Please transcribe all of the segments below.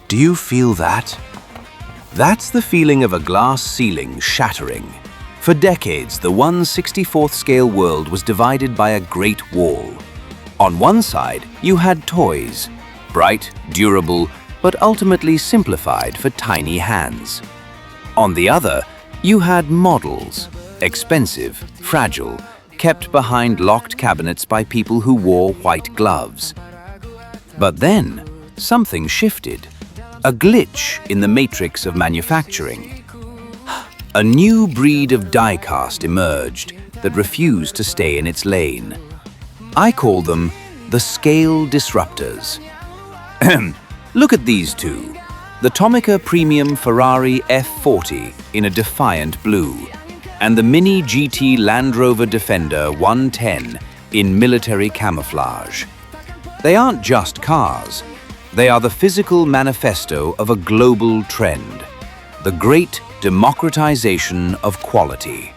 Do you feel that? That's the feeling of a glass ceiling shattering. For decades, the 1/64th scale world was divided by a great wall. On one side, you had toys, bright, durable, but ultimately simplified for tiny hands. On the other, you had models, expensive, fragile, kept behind locked cabinets by people who wore white gloves. But then, something shifted. A glitch in the matrix of manufacturing. A new breed of diecast emerged that refused to stay in its lane. I call them the scale disruptors. Look at these two. The Tomica Premium Ferrari F40 in a defiant blue, and the Mini GT Land Rover Defender 110 in military camouflage. They aren't just cars. They are the physical manifesto of a global trend, the great democratization of quality.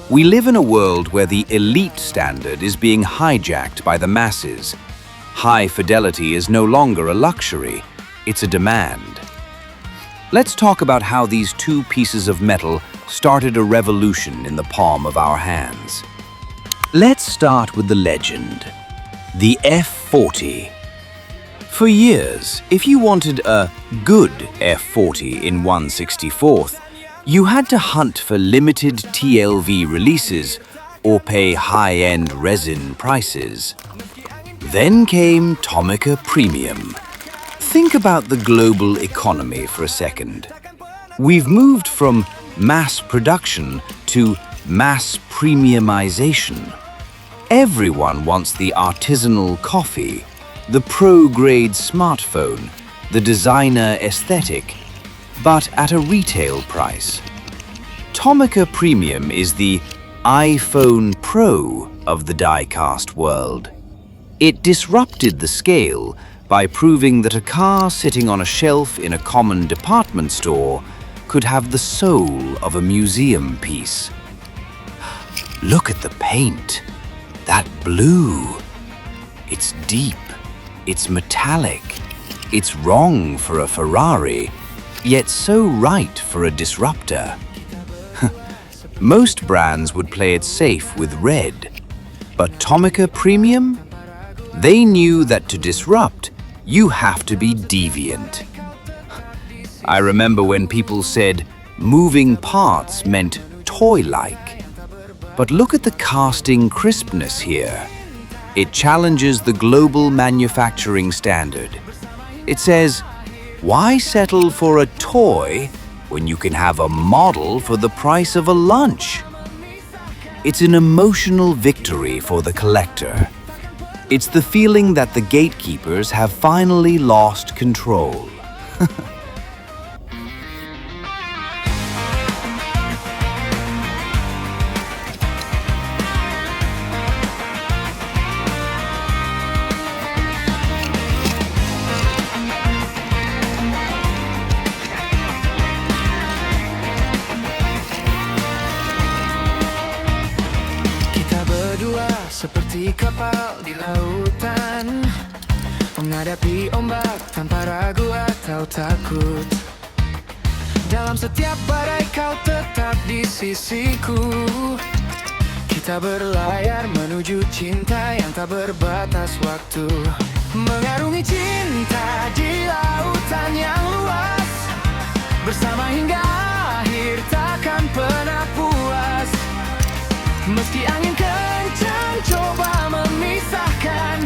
We live in a world where the elite standard is being hijacked by the masses. High fidelity is no longer a luxury, it's a demand. Let's talk about how these two pieces of metal started a revolution in the palm of our hands. Let's start with the legend, the F40. For years, if you wanted a good F40 in 1/64th, you had to hunt for limited TLV releases or pay high-end resin prices. Then came Tomica Premium. Think about the global economy for a second. We've moved from mass production to mass premiumization. Everyone wants the artisanal coffee, the pro-grade smartphone, the designer aesthetic, but at a retail price. Tomica Premium is the iPhone Pro of the diecast world. It disrupted the scale by proving that a car sitting on a shelf in a common department store could have the soul of a museum piece. Look at the paint. That blue. It's deep. It's metallic. It's wrong for a Ferrari, yet so right for a disruptor. Most brands would play it safe with red, but Tomica Premium? They knew that to disrupt, you have to be deviant. I remember when people said moving parts meant toy-like. But look at the casting crispness here. It challenges the global manufacturing standard. It says, why settle for a toy when you can have a model for the price of a lunch? It's an emotional victory for the collector. It's the feeling that the gatekeepers have finally lost control. Seperti kapal di lautan, menghadapi ombak tanpa ragu atau takut. Dalam setiap badai kau tetap di sisiku. Kita berlayar menuju cinta yang tak berbatas waktu. Mengarungi cinta di lautan yang luas. Bersama hingga akhir takkan pernah puas. Meski angin kencang coba memisahkan,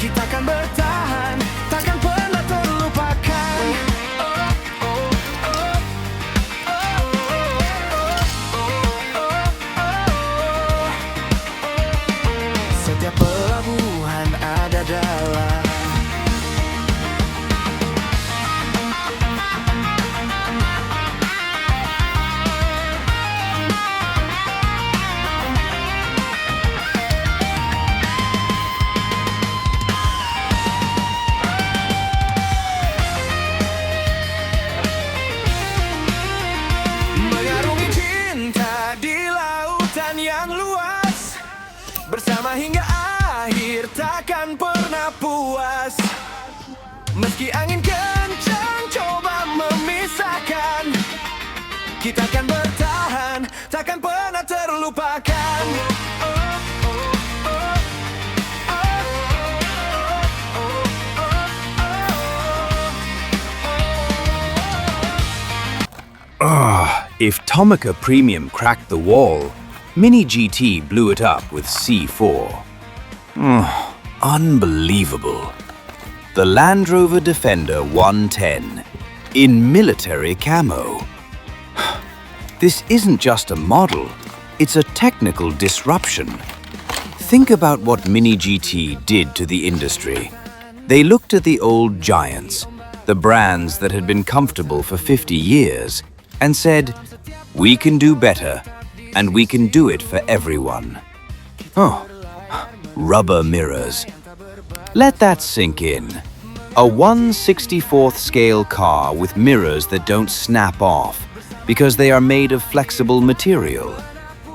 kita akan bertahan, takkan pernah terlupakan. Setiap pelabuhan ada dalam. puas. Meski angin kencang coba memisahkan, kita akan bertahan, takkan pernah terlupakan. If Tomica Premium cracked the wall, Mini GT blew it up with C4. Unbelievable. The Land Rover Defender 110 in military camo. This isn't just a model, it's a technical disruption. Think about what Mini GT did to the industry. They looked at the old giants, the brands that had been comfortable for 50 years, and said, we can do better, and we can do it for everyone. Oh, rubber mirrors. Let that sink in. A 1/64th scale car with mirrors that don't snap off because they are made of flexible material.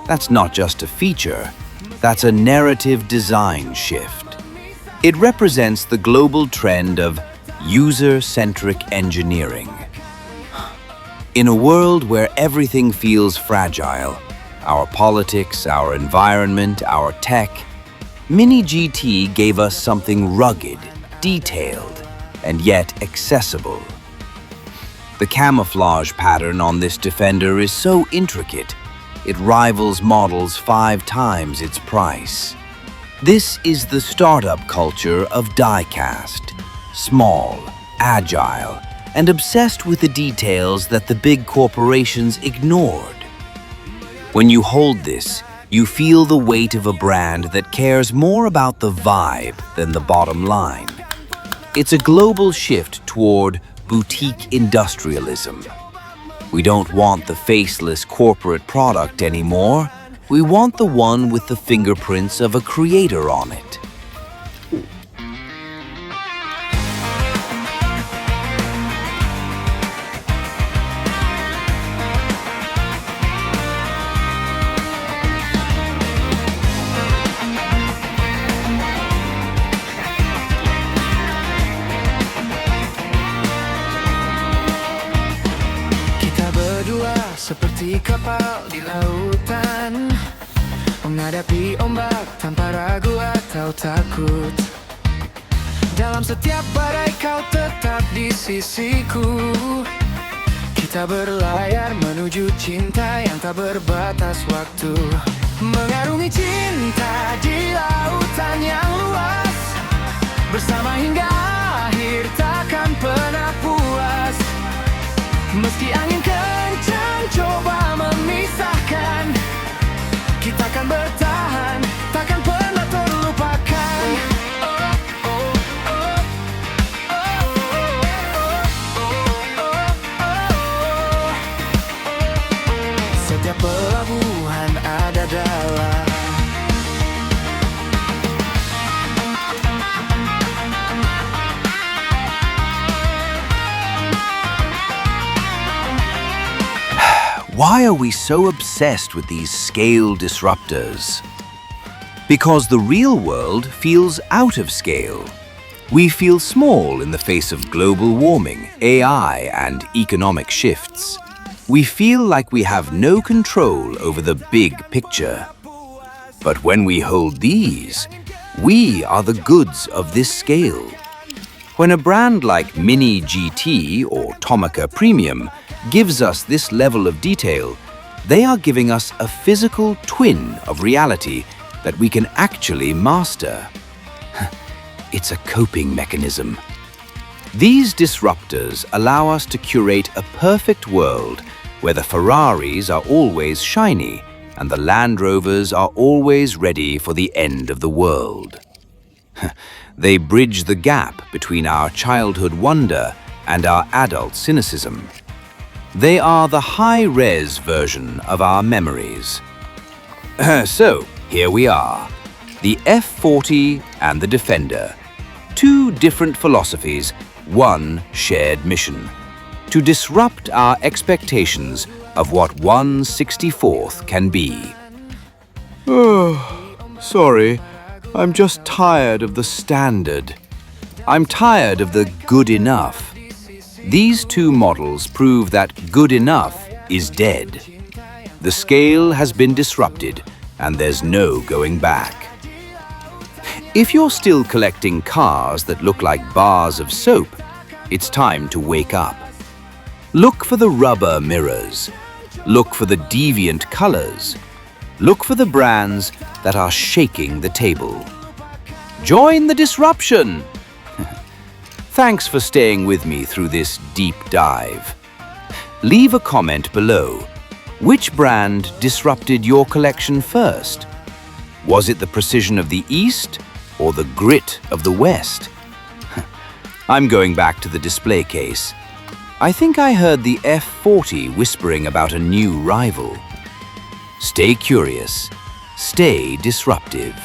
That's not just a feature, that's a narrative design shift. It represents the global trend of user-centric engineering. In a world where everything feels fragile, our politics, our environment, our tech, Mini GT gave us something rugged, detailed, and yet accessible. The camouflage pattern on this Defender is so intricate, it rivals models 5 times its price. This is the startup culture of Diecast, small, agile, and obsessed with the details that the big corporations ignored. When you hold this, you feel the weight of a brand that cares more about the vibe than the bottom line. It's a global shift toward boutique industrialism. We don't want the faceless corporate product anymore. We want the one with the fingerprints of a creator on it. Seperti kapal di lautan, menghadapi ombak tanpa ragu atau takut. Dalam setiap badai kau tetap di sisiku. Kita berlayar menuju cinta yang tak berbatas waktu, mengarungi cinta di lautan yang luas. Bersama hingga akhir takkan pernah puas. Meski angin kencang coba memisahkan, kita akan bertahan, takkan pernah terlupakan. Setiap pelabuhan ada dalam. Why are we so obsessed with these scale disruptors? Because the real world feels out of scale. We feel small in the face of global warming, AI, and economic shifts. We feel like we have no control over the big picture. But when we hold these, we are the goods of this scale. When a brand like Mini GT or Tomica Premium gives us this level of detail, they are giving us a physical twin of reality that we can actually master. It's a coping mechanism. These disruptors allow us to curate a perfect world where the Ferraris are always shiny and the Land Rovers are always ready for the end of the world. They bridge the gap between our childhood wonder and our adult cynicism. They are the high-res version of our memories. So, here we are, the F40 and the Defender. 2 different philosophies, one shared mission: to disrupt our expectations of what 1/64th can be. Sorry, I'm just tired of the standard. I'm tired of the good enough. These two models prove that good enough is dead. The scale has been disrupted, and there's no going back. If you're still collecting cars that look like bars of soap, it's time to wake up. Look for the rubber mirrors. Look for the deviant colors. Look for the brands that are shaking the table. Join the disruption! Thanks for staying with me through this deep dive. Leave a comment below. Which brand disrupted your collection first? Was it the precision of the East or the grit of the West? I'm going back to the display case. I think I heard the F40 whispering about a new rival. Stay curious, stay disruptive.